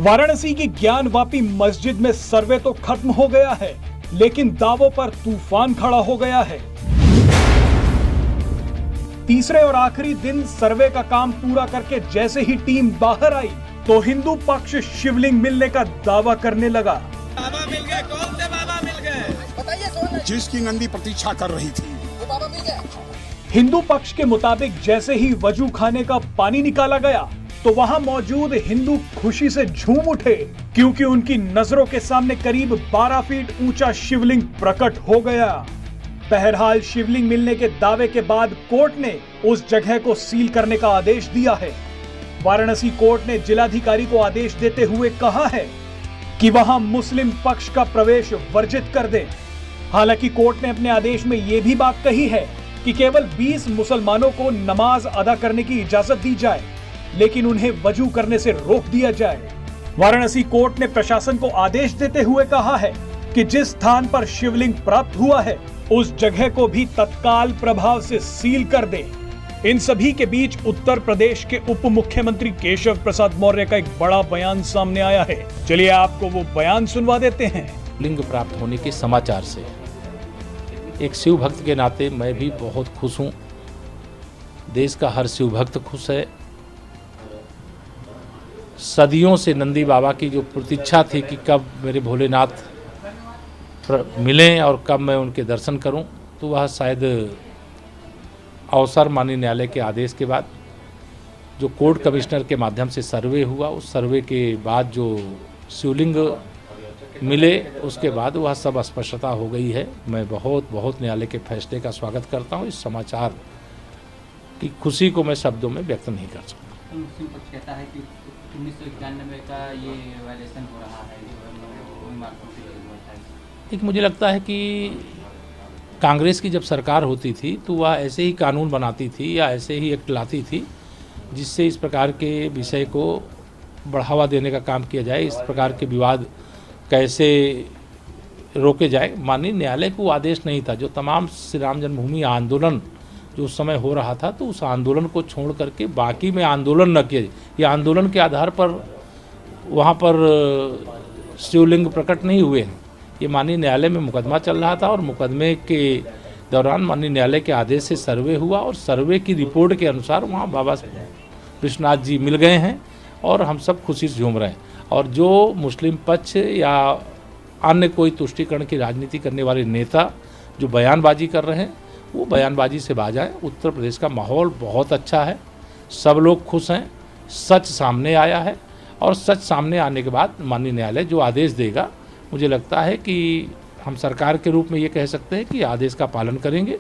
वाराणसी की ज्ञानवापी मस्जिद में सर्वे तो खत्म हो गया है, लेकिन दावों पर तूफान खड़ा हो गया है। तीसरे और आखिरी दिन सर्वे का काम पूरा करके जैसे ही टीम बाहर आई तो हिंदू पक्ष शिवलिंग मिलने का दावा करने लगा। बाबा मिल गए। कौन से बाबा मिल गए? बताइए कौन है? जिसकी नंदी प्रतीक्षा कर रही थी वो बाबा मिल गया। हिंदू पक्ष के मुताबिक जैसे ही वजू खाने का पानी निकाला गया तो वहां मौजूद हिंदू खुशी से झूम उठे, क्योंकि उनकी नजरों के सामने करीब 12 फीट ऊंचा शिवलिंग प्रकट हो गया। बहरहाल शिवलिंग मिलने के दावे के बाद कोर्ट ने उस जगह को सील करने का आदेश दिया है। वाराणसी कोर्ट ने जिलाधिकारी को आदेश देते हुए कहा है कि वहां मुस्लिम पक्ष का प्रवेश वर्जित कर दें। हालांकि कोर्ट ने अपने आदेश में यह भी बात कही है कि केवल 20 मुसलमानों को नमाज अदा करने की इजाजत दी जाए, लेकिन उन्हें वजू करने से रोक दिया जाए। वाराणसी कोर्ट ने प्रशासन को आदेश देते हुए कहा है कि जिस स्थान पर शिवलिंग प्राप्त हुआ है उस जगह को भी तत्काल प्रभाव से सील कर दे। इन सभी के बीच उत्तर प्रदेश के उप मुख्यमंत्री केशव प्रसाद मौर्य का एक बड़ा बयान सामने आया है। चलिए आपको वो बयान सुनवा देते हैं। लिंग प्राप्त होने के समाचार से एक शिव भक्त के नाते मैं भी बहुत खुश हूँ। देश का हर शिव भक्त खुश है। सदियों से नंदी बाबा की जो प्रतीक्षा थी कि कब मेरे भोलेनाथ मिलें और कब मैं उनके दर्शन करूं, तो वह शायद अवसर माननीय न्यायालय के आदेश के बाद जो कोर्ट कमिश्नर के माध्यम से सर्वे हुआ, उस सर्वे के बाद जो शिवलिंग मिले उसके बाद वह सब स्पष्टता हो गई है। मैं बहुत न्यायालय के फैसले का स्वागत करता हूं। इस समाचार की खुशी को मैं शब्दों में व्यक्त नहीं कर सकता। मुस्लिम पक्ष कहता है कि 1991 का ये वायलेशन हो रहा है, एक मुझे लगता है कि कांग्रेस की जब सरकार होती थी तो वह ऐसे ही कानून बनाती थी या ऐसे ही एक्ट लाती थी जिससे इस प्रकार के विषय को बढ़ावा देने का काम किया जाए, इस प्रकार के विवाद कैसे रोके जाए। माननीय न्यायालय को आदेश नहीं था। जो तमाम श्री राम जन्मभूमि आंदोलन जो उस समय हो रहा था, तो उस आंदोलन को छोड़ करके बाकी में आंदोलन न किया। ये आंदोलन के आधार पर वहाँ पर शिवलिंग प्रकट नहीं हुए हैं। ये माननीय न्यायालय में मुकदमा चल रहा था और मुकदमे के दौरान माननीय न्यायालय के आदेश से सर्वे हुआ और सर्वे की रिपोर्ट के अनुसार वहाँ बाबा विश्वनाथ जी मिल गए हैं और हम सब खुशी से झूम रहे हैं। और जो मुस्लिम पक्ष या अन्य कोई तुष्टीकरण की राजनीति करने वाले नेता जो बयानबाजी कर रहे हैं, वो बयानबाजी से बाज आए। उत्तर प्रदेश का माहौल बहुत अच्छा है, सब लोग खुश हैं, सच सामने आया है और सच सामने आने के बाद माननीय न्यायालय जो आदेश देगा, मुझे लगता है कि हम सरकार के रूप में ये कह सकते हैं कि आदेश का पालन करेंगे।